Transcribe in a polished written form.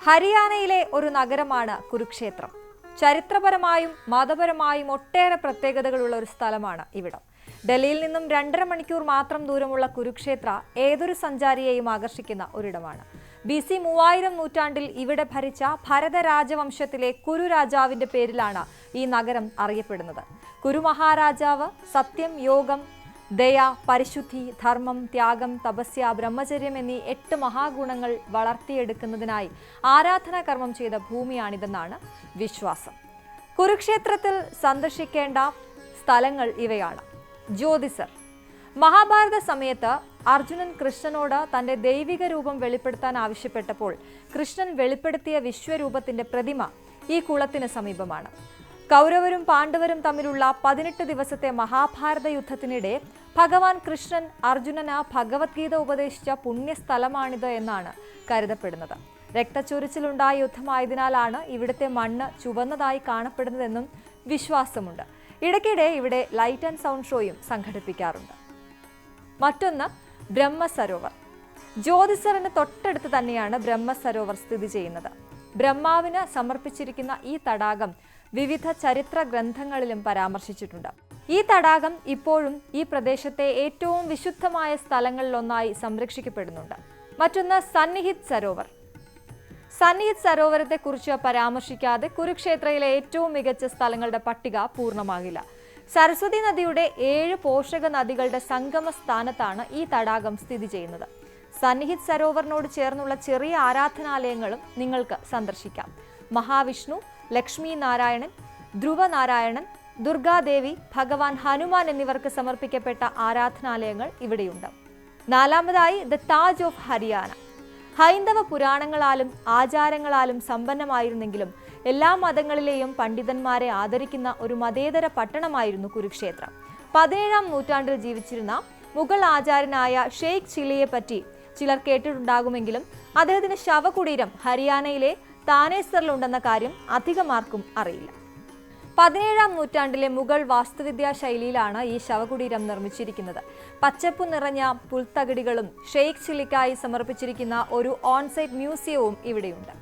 ഹരിയാനയിലെ ഒരു നഗരമാണ് കുരുക്ഷേത്രം. ചരിത്രപരമായും മതപരമായും ഒട്ടേറെ പ്രത്യേകതകളുള്ള ഒരു സ്ഥലമാണ് ഇവിടം. ഡൽഹിയിൽ നിന്നും 2.5 മണിക്കൂർ മാത്രം ദൂരമുള്ള കുരുക്ഷേത്ര ഏതൊരു സഞ്ചാരിയെയും ആകർഷിക്കുന്ന ഒരിടമാണ്. BC 3000 നൂറ്റാണ്ടിൽ ഇവിടെ ഭരിച്ച ഭരത രാജവംശത്തിലെ കുരു രാജാവിന്റെ പേരിലാണ് ഈ നഗരം അറിയപ്പെടുന്നത്. കുരു മഹാരാജാവ് സത്യം, യോഗം, ദയ, പരിശുദ്ധി, ധർമ്മം, ത്യാഗം, തപസ്യ, ബ്രഹ്മചര്യം എന്നീ 8 മഹാഗുണങ്ങൾ വളർത്തിയെടുക്കുന്നതിനായി ആരാധനാ കർമ്മം ചെയ്ത ഭൂമിയാണിതെന്നാണ് വിശ്വാസം. കുരുക്ഷേത്രത്തിൽ സന്ദർശിക്കേണ്ട സ്ഥലങ്ങൾ ഇവയാണ്. ജ്യോതിസർ. മഹാഭാരത സമയത്ത് അർജുനൻ കൃഷ്ണനോട് തന്റെ ദൈവിക രൂപം വെളിപ്പെടുത്താൻ ആവശ്യപ്പെട്ടപ്പോൾ കൃഷ്ണൻ വെളിപ്പെടുത്തിയ വിശ്വരൂപത്തിന്റെ പ്രതിമ ഈ കുളത്തിന് സമീപമാണ്. കൗരവരും പാണ്ഡവരും തമ്മിലുള്ള 18 ദിവസത്തെ മഹാഭാരത യുദ്ധത്തിനിടെ ഭഗവാൻ കൃഷ്ണൻ അർജുനന് ഭഗവത്ഗീത ഉപദേശിച്ച പുണ്യസ്ഥലമാണിത് എന്നാണ് കരുതപ്പെടുന്നത്. രക്തച്ചൊരിച്ചിലുണ്ടായ യുദ്ധമായതിനാലാണ് ഇവിടുത്തെ മണ്ണ് ചുവന്നതായി കാണപ്പെടുന്നതെന്നും വിശ്വാസമുണ്ട്. ഇടയ്ക്കിടെ ഇവിടെ ലൈറ്റ് ആൻഡ് സൗണ്ട് ഷോയും സംഘടിപ്പിക്കാറുണ്ട്. മറ്റൊന്ന് ബ്രഹ്മസരോവർ. ജ്യോതിസറിന് തൊട്ടടുത്ത് തന്നെയാണ് ബ്രഹ്മസരോവർ സ്ഥിതി ചെയ്യുന്നത്. ബ്രഹ്മാവിന് സമർപ്പിച്ചിരിക്കുന്ന ഈ തടാകം വിവിധ ചരിത്ര ഗ്രന്ഥങ്ങളിലും പരാമർശിച്ചിട്ടുണ്ട്. ഈ തടാകം ഇപ്പോഴും ഈ പ്രദേശത്തെ ഏറ്റവും വിശുദ്ധമായ സ്ഥലങ്ങളിലൊന്നായി സംരക്ഷിക്കപ്പെടുന്നുണ്ട്. മറ്റൊന്ന് സന്നിഹിത് സരോവർ. സന്നിഹിത് സരോവരത്തെ കുറിച്ച് പരാമർശിക്കാതെ കുരുക്ഷേത്രയിലെ ഏറ്റവും മികച്ച സ്ഥലങ്ങളുടെ പട്ടിക പൂർണ്ണമാകില്ല. സരസ്വതി നദിയുടെ 7 പോഷക നദികളുടെ സംഗമ സ്ഥാനത്താണ് ഈ തടാകം സ്ഥിതി ചെയ്യുന്നത്. സന്നിഹിത് സരോവറിനോട് ചേർന്നുള്ള ചെറിയ ആരാധനാലയങ്ങളും നിങ്ങൾക്ക് സന്ദർശിക്കാം. മഹാവിഷ്ണു, ലക്ഷ്മി നാരായണൻ, ധ്രുവനാരായണൻ, ദുർഗാദേവി, ഭഗവാൻ ഹനുമാൻ എന്നിവർക്ക് സമർപ്പിക്കപ്പെട്ട ആരാധനാലയങ്ങൾ ഇവിടെയുണ്ട്. 4-മതായി ദ താജ് ഓഫ് ഹരിയാന. ഹൈന്ദവ പുരാണങ്ങളാലും ആചാരങ്ങളാലും സമ്പന്നമായിരുന്നെങ്കിലും എല്ലാ മതങ്ങളിലെയും പണ്ഡിതന്മാരെ ആദരിക്കുന്ന ഒരു മതേതര പട്ടണമായിരുന്നു കുരുക്ഷേത്രം. 17-ാം നൂറ്റാണ്ടിൽ ജീവിച്ചിരുന്ന മുഗൾ ആചാര്യനായ ഷെയ്ഖ് ചിലിയെ പറ്റി ചിലർ കേട്ടിട്ടുണ്ടാകുമെങ്കിലും അദ്ദേഹത്തിന്റെ ശവകുടീരം ഹരിയാനയിലെ താനേസറിലുണ്ടെന്ന കാര്യം അധികമാർക്കും അറിയില്ല. 17-ാം നൂറ്റാണ്ടിലെ മുഗൾ വാസ്തുവിദ്യാ ശൈലിയിലാണ് ഈ ശവകുടീരം നിർമ്മിച്ചിരിക്കുന്നത്. പച്ചപ്പു നിറഞ്ഞ പുൽത്തകിടികളും ഷെയ്ഖ് ചിലിക്കായി സമർപ്പിച്ചിരിക്കുന്ന ഒരു ഓൺസൈറ്റ് മ്യൂസിയവും ഇവിടെയുണ്ട്.